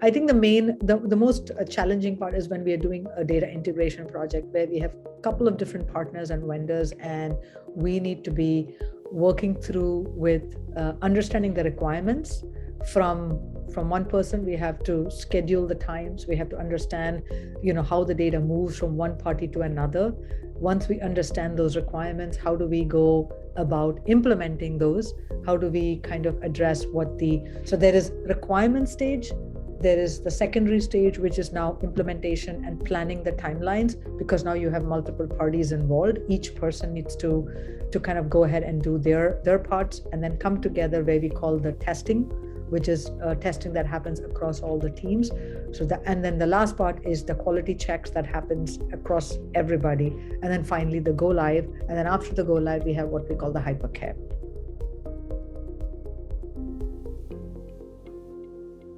I think the most challenging part is when we are doing a data integration project where we have a couple of different partners and vendors, and we need to be working through with understanding the requirements from one person. We have to schedule the times. We have to understand, how the data moves from one party to another. Once we understand those requirements, how do we go about implementing those? How do we kind of address so there is requirement stage, there is the secondary stage, which is now implementation and planning the timelines, because now you have multiple parties involved. Each person needs to kind of go ahead and do their parts, and then come together where we call the testing, which is testing that happens across all the teams. And then the last part is the quality checks that happens across everybody. And then finally the go live. And then after the go live, we have what we call the hypercare.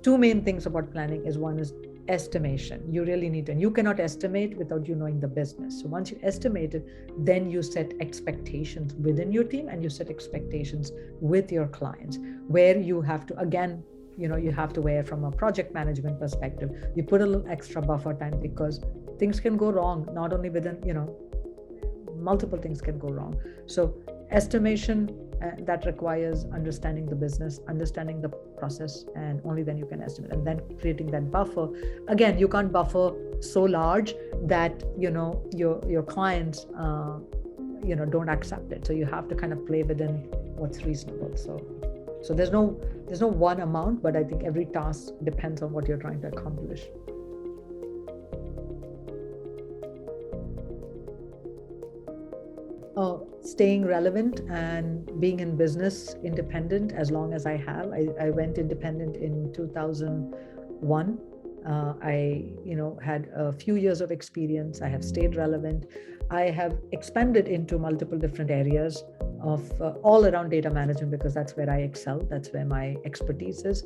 Two main things about planning is, one is estimation. You really need to, and you cannot estimate without you knowing the business. So once you estimate it, then you set expectations within your team, and you set expectations with your clients, where you have to, again, you have to wear from a project management perspective. You put a little extra buffer time, because things can go wrong, not only within, multiple things can go wrong. So estimation, that requires understanding the business, understanding the process, and only then you can estimate. And then creating that buffer. Again, you can't buffer so large that your clients don't accept it. So you have to kind of play within what's reasonable. So there's no one amount, but I think every task depends on what you're trying to accomplish. Staying relevant and being in business independent as long as I have. I went independent in 2001. I had a few years of experience. I have stayed relevant. I have expanded into multiple different areas of all around data management, because that's where I excel. That's where my expertise is.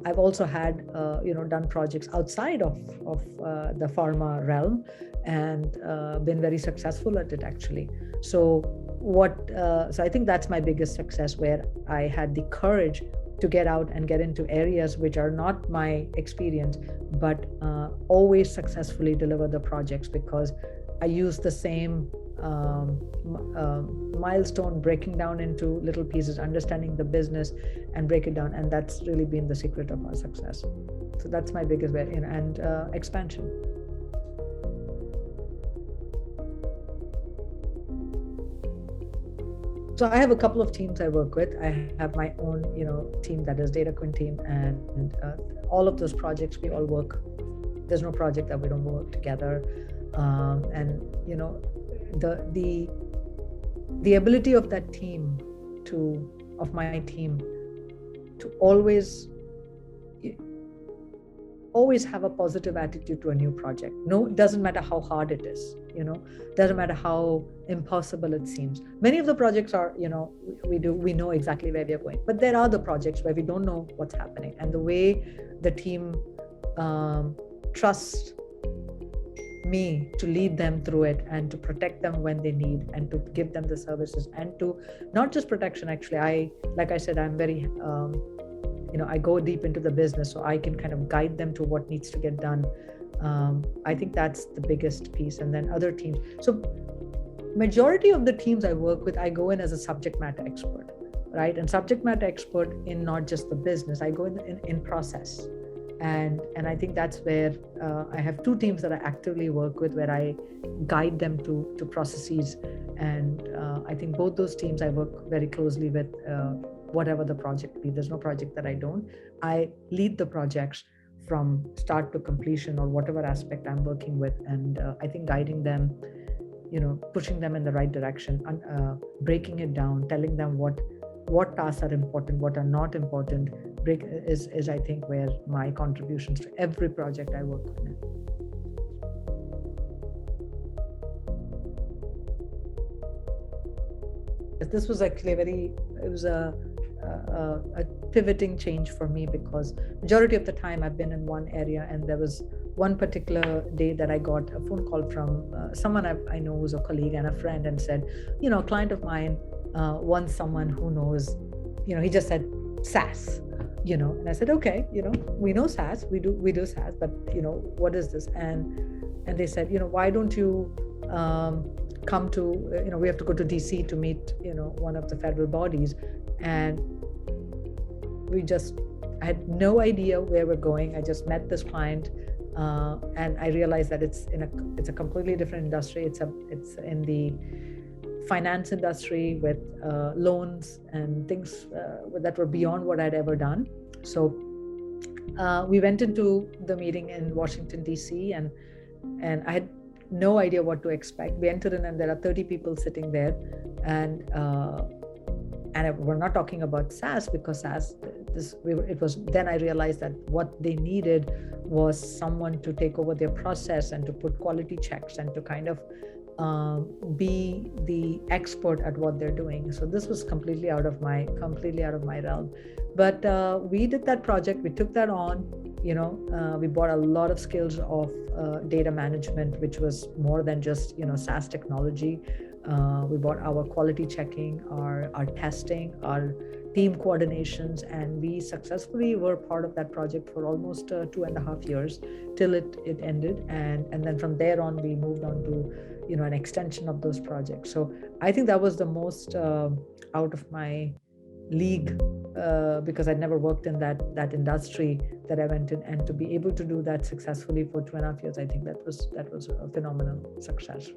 I've also had done projects outside of the pharma realm, and been very successful at it, actually. So I think that's my biggest success, where I had the courage to get out and get into areas which are not my experience, but always successfully deliver the projects, because I use the same milestone, breaking down into little pieces, understanding the business and break it down. And that's really been the secret of our success. So that's my biggest way, and expansion. So I have a couple of teams I work with. I have my own, team, that is Data Quinn team, and all of those projects we all work. There's no project that we don't work together. And the ability of that team of my team to always have a positive attitude to a new project. No, it doesn't matter how hard it is, doesn't matter how impossible it seems. Many of the projects are, we know exactly where we are going, but there are the projects where we don't know what's happening. And the way the team trusts me to lead them through it, and to protect them when they need, and to give them the services, and to not just protection. Actually, like I said, I'm very, I go deep into the business, so I can kind of guide them to what needs to get done. I think that's the biggest piece. And then other teams. So majority of the teams I work with, I go in as a subject matter expert, right? And subject matter expert in not just the business, I go in process. And I think that's where I have two teams that I actively work with, where I guide them to processes. And I think both those teams I work very closely with, whatever the project be. There's no project that I don't. I lead the projects from start to completion, or whatever aspect I'm working with. And I think guiding them, pushing them in the right direction, breaking it down, telling them what tasks are important, what are not important, is I think where my contributions to every project I work on. This was actually a pivoting change for me, because majority of the time I've been in one area, and there was one particular day that I got a phone call from someone I know who's a colleague and a friend, and said, a client of mine wants someone who knows, he just said SaaS. And I said, okay, we know SaaS, we do SaaS, but what is this? And they said, why don't you come to, we have to go to DC to meet, one of the federal bodies. And I had no idea where we're going. I just met this client, and I realized that it's a completely different industry. It's in the finance industry with loans and things that were beyond what I'd ever done. So we went into the meeting in Washington D.C. and I had no idea what to expect. We entered in, and there are 30 people sitting there, and we're not talking about SaaS, because SaaS, it was then I realized that what they needed was someone to take over their process and to put quality checks and to kind of be the expert at what they're doing. So this was completely out of my realm. But we did that project. We took that on. We bought a lot of skills of data management, which was more than just SaaS technology. We bought our quality checking, our testing, our team coordinations, and we successfully were part of that project for almost 2.5 years till it ended. And then from there on, we moved on to an extension of those projects. So I think that was the most out of my league, because I'd never worked in that industry that I went in, and to be able to do that successfully for 2.5 years, I think that was a phenomenal success.